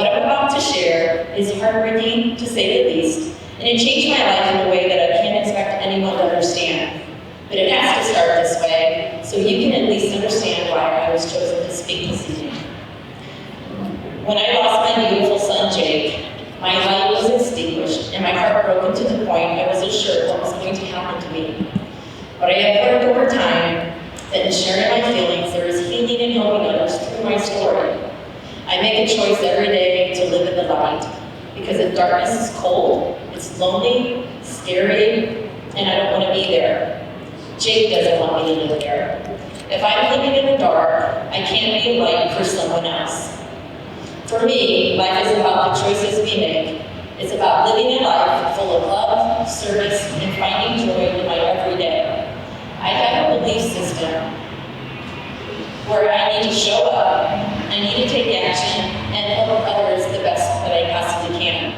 What I'm about to share is heartbreaking, to say the least, and it changed my life in a way that I can't expect anyone to understand. But it has to start this way, so you can at least understand why I was chosen to speak this evening. When I lost my beautiful son, Jake, my light was extinguished, and my heart broken to the point I wasn't sure what was going to happen to me. But I have learned over time that in sharing my feelings, there is healing and helping others through my story. I make a choice every day to live in the light, because if darkness is cold, it's lonely, scary, and I don't want to be there. Jake doesn't want me to live there. If I'm living in the dark, I can't be a light for someone else. For me, life is about the choices we make. It's about living a life full of love, service, and finding joy in my everyday. I have a belief system where I need to show up, I need to take action, and help others the best that I possibly can.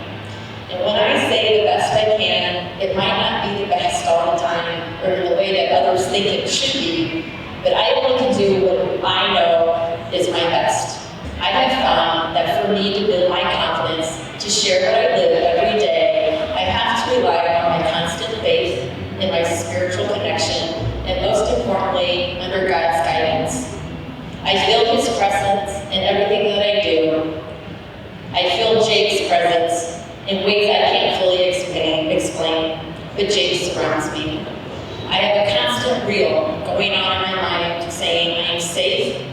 And when I say the best I can, it might not be the best all the time, or in the way that others think it should be, but I only can do what I know is my best. I have found that for me to build my confidence, to share what I live every day, I have to rely on my constant faith in my spiritual connection, and most importantly, under God's guidance. I feel His presence in everything that I do. I feel Jake's presence in ways I can't fully explain, but Jake surrounds me. I have a constant reel going on in my mind saying I am safe,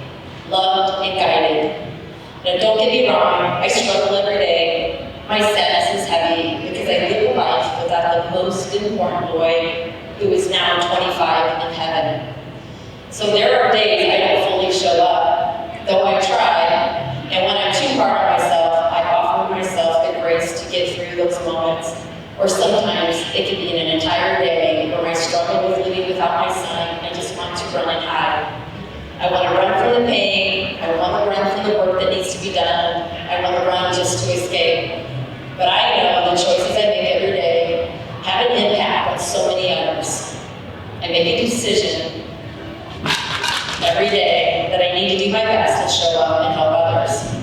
loved, and guided. Now, don't get me wrong, I struggle every day. My sadness is heavy because I live a life without the most important boy who is now 25 in heaven. So there are days I don't fully show up, though I try, and when I'm too hard on myself, I offer myself the grace to get through those moments. Or sometimes it can be in an entire day where I struggle with living without my son and just want to run and hide. I want to run from the pain, I want to run from the work that needs to be done, I want to run just to escape. But I know the choices I make every day have an impact on so many others. I make a decision every day that I need to do my best to show up and help others.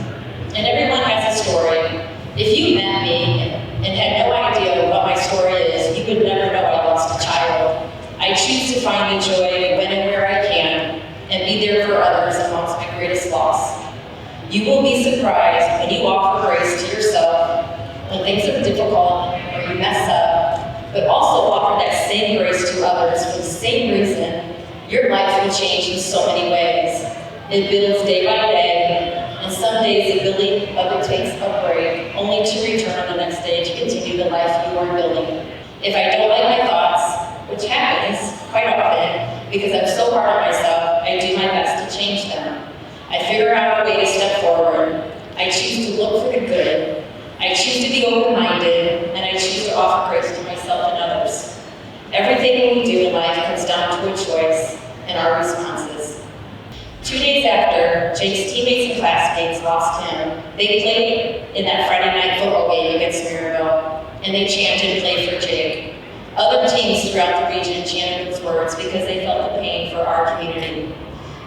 And everyone has a story. If you met me and had no idea what my story is, you would never know I lost a child. I choose to find the joy when and where I can, and be there for others amongst my greatest loss. You will be surprised when you offer grace to yourself when things are difficult or you mess up, but also offer that same grace to others for the same reason. Your life will change in so many ways. It builds day by day, and some days the building of it takes a break, only to return the next day to continue the life you are building. If I don't like my thoughts, which happens quite often, because I'm so hard on myself, I do my best to change them. I figure out a way to step forward. I choose to look for the good. I choose to be open-minded, and I choose to offer grace to myself and others. Everything we do in life comes down to a choice and our responses. 2 days after Jake's teammates and classmates lost him, they played in that Friday night football game against Maryville, and they chanted and played for Jake. Other teams throughout the region chanted those words because they felt the pain for our community.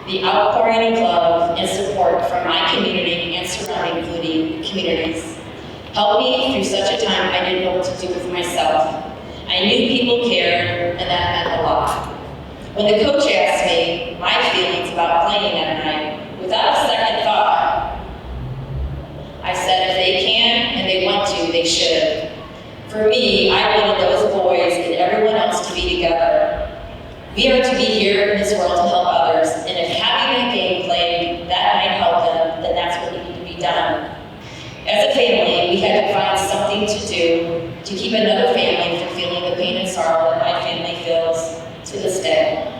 The outpouring of love and support from my community and surrounding communities helped me through such a time I didn't know what to do with myself. I knew people cared, and that meant a lot. When the coach asked me my feelings about playing that night, without a second thought, I said if they can and they want to, they should. For me, I wanted those boys and everyone else to be together. We are to be here in this world to help others, and if having that game played that night helped them, then that's what needed to be done. As a family, we had to find something to do to keep another family from feeling the pain and sorrow that my family feels to this day.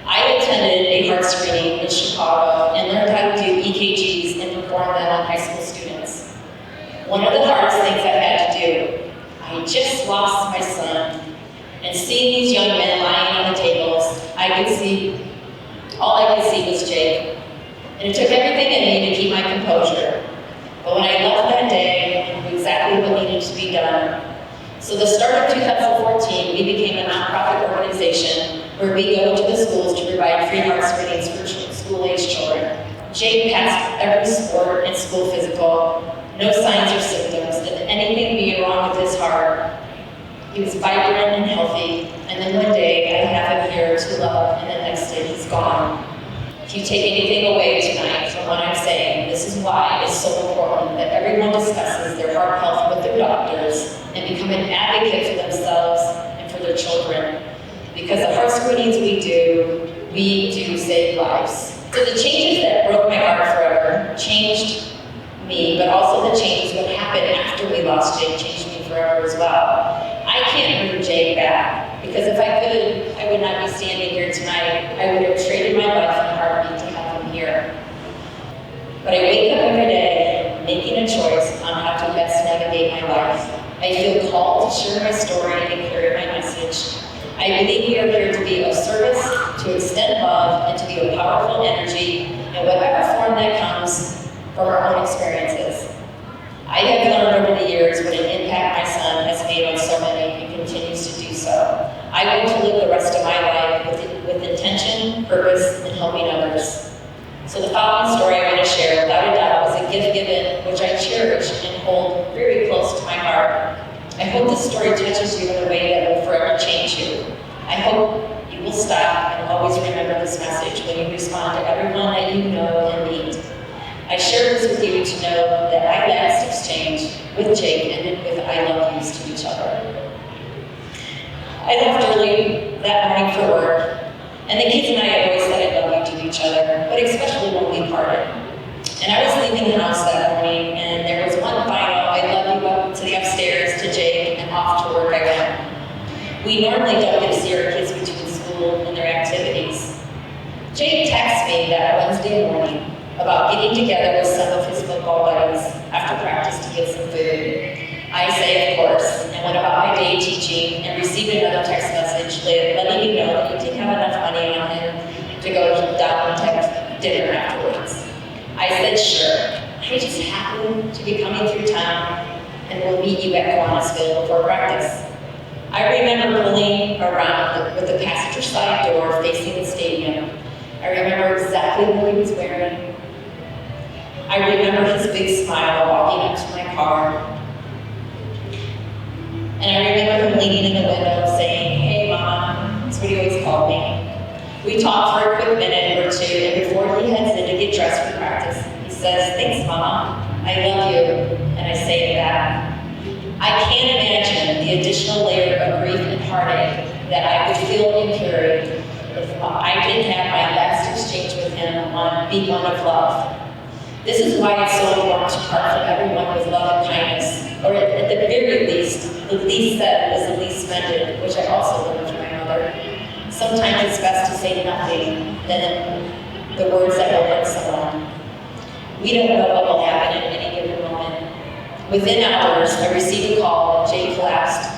I attended a heart screening in Chicago and learned how to do EKGs and perform them on high school students. One of the hardest things I had to do, I just lost my son, and seeing these young men lying on the tables, all I could see was Jake. And it took everything in me to keep my composure. But when I left that day, I knew exactly what needed to be done. So the start of 2014, we became a nonprofit organization where we go to the schools to provide free heart screenings for school-age children. Jake passed every sport and school physical. no signs or symptoms of anything being wrong with his heart. He was vibrant and healthy, and then one day I have him here to love, and the next day he's gone. If you take anything away tonight from what I'm saying, this is why it's so important that everyone discusses their heart health with their doctors and become an advocate for themselves and for their children. Because the heart screenings we do save lives. So the changes that broke my heart forever changed me, but also the changes that happened after we lost Jake changed me forever as well. I can't bring Jake back, because if I could, I would not be standing here tonight. I would have traded my life in a heartbeat to have him here. But I wake up every day making a choice on how to best navigate my life. I feel called to share my story and carry my message. I believe we are here to be of service, to extend love, and to be a powerful energy in whatever form that comes from our own experiences. I have learned over the years what an impact my son has made on so many and continues to do so. I want to live the rest of my life with intention, purpose, and helping others. So the following story I want to share, without a doubt, was a gift given which I cherish and hold very close to my heart. I hope this story touches you in a way that will forever change you. I hope you will stop and always remember this message when you respond to everyone that you know and meet. I share this with you to know that our last exchange with Jake ended with I love yous to each other. I left early that morning for work, and the kids and I always said I love you to each other, but especially when we parted. And I was leaving the house that morning, and there was one final I love you up to the upstairs to Jake, and off to work I went. We normally don't get to see our kids between school and their activities. Jake texted me that Wednesday morning about getting together with some of his football buddies after practice to get some food. I say, of course, and went about my day teaching and received another text message letting me know that he didn't have enough money on him to go down and have dinner afterwards. I said, sure. I just happened to be coming through town and will meet you at Kiwanisville before practice. I remember pulling around with the passenger side door facing the stadium. I remember exactly what he was wearing. I remember his big smile walking up to my car. And I remember him leaning in the window saying, hey Mama, that's what he always called me. We talked for a quick minute or two, and before he heads in to get dressed for practice, he says, thanks Mama, I love you, and I say it back. I can't imagine the additional layer of grief and heartache that I would feel and carry if I didn't have my last exchange with him be one of love. This is why it's so important to part from everyone with love and kindness, or at the very least, the least said is the least mended, which I also learned from my mother. Sometimes it's best to say nothing than the words that will hurt someone. We don't know what will happen at any given moment. Within hours, I received a call that Jake collapsed,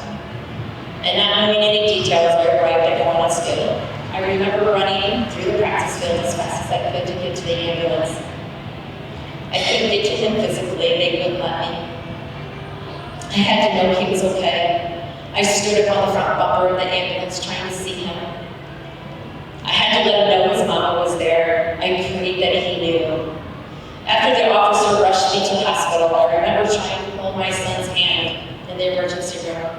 and not knowing any details, I arrived at Kiwanisville. I remember running through the practice field as fast as I could to get to the ambulance. I couldn't get to him physically, they wouldn't let me. I had to know he was okay. I stood up on the front bumper of the ambulance trying to see him. I had to let him know his mama was there. I prayed that he knew. After the officer rushed me to the hospital, I remember trying to hold my son's hand in the emergency room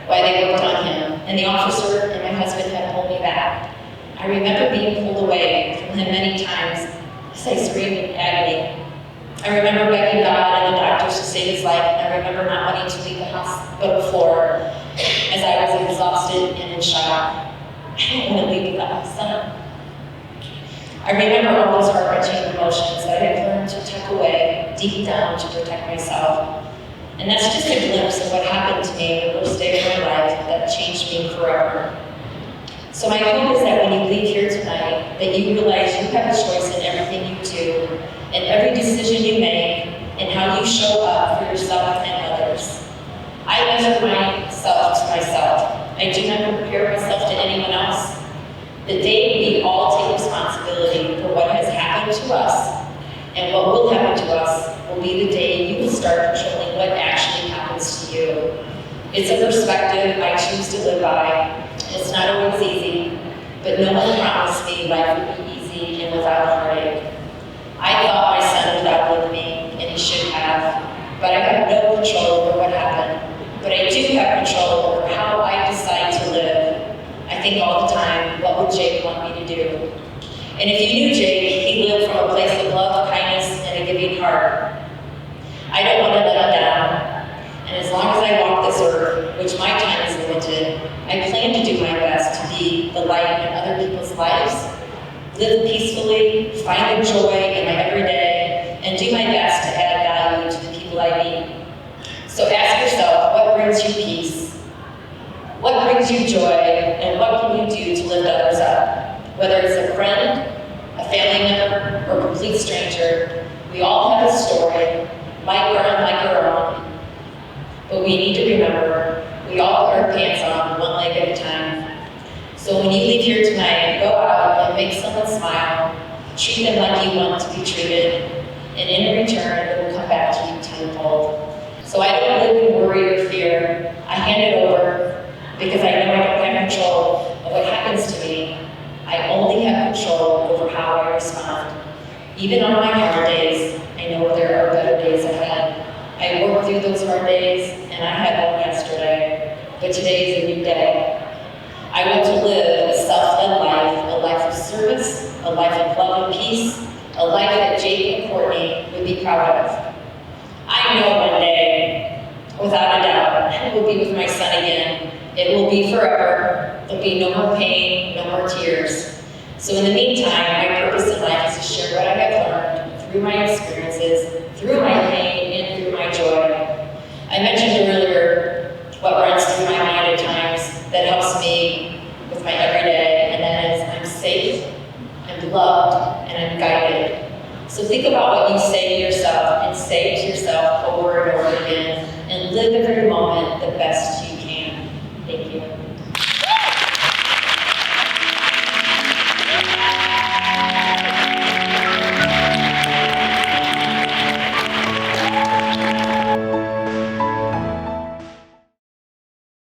while they worked on him, and the officer and my husband had pulled me back. I remember being pulled away from him many times as I screamed in agony. I remember begging God and the doctors to save his life, and I remember not wanting to leave the hospital floor as I was exhausted and in shock. I don't want to leave without my son. I remember all those heart-wrenching emotions that I had learned to tuck away deep down to protect myself. And that's just a glimpse of what happened to me the first day of my life that changed me forever. So my hope is that when you leave here tonight, that you realize you have a choice in everything you do, in every decision you make, and how you show up for yourself and others. I measure myself to myself. I do not compare myself to anyone else. The day we all take responsibility for what has happened to us and what will happen to us will be the day you will start controlling what actually happens to you. It's a perspective I choose to live by. It's not always easy, but no one promised me life would be easy and without heartache. I thought my son would outlive me, and he should have, but I have no control over what happened. But I do have control over how I decide to live. I think all the time, what would Jake want me to do? And if you knew Jake, he lived from a place of love, kindness, and a giving heart. I don't want to let him down. And as long as I walk this earth, which my time is limited, I plan to do my best to be the light in other people's lives, live peacefully, find the joy in my everyday, and do my best to add value to the people I meet. So ask yourself, what brings you peace? What brings you joy? And what can you do to lift others up? Whether it's a friend, a family member, or a complete stranger, we all have a story, like or unlike our own. But we need to remember, we all put our pants on one leg at a time. So when you leave here tonight, go out and make someone smile, treat them like you want to be treated, and in return, it will come back to you tenfold. So I don't live in worry or fear. I hand it over because I know I don't have control of what happens to me. I only have control over how I respond. Even on my hard days, I know there are better days ahead. I work through those hard days, and I had one yesterday, but today is a new day. I want to live a self-led life, a life of service, a life of love and peace, a life that Jake and Courtney would be proud of. I know one day, without a doubt, I will be with my son again. It will be forever. There'll be no more pain, no more tears. So in the meantime, my purpose in life is to share what I have learned through my experiences, through my pain, and through my joy. I mentioned earlier what runs through my mind at times that helps me with my everyday, and that is I'm safe, I'm loved, and I'm guided. So think about what you say to yourself and say to yourself over and over again, and live every moment the best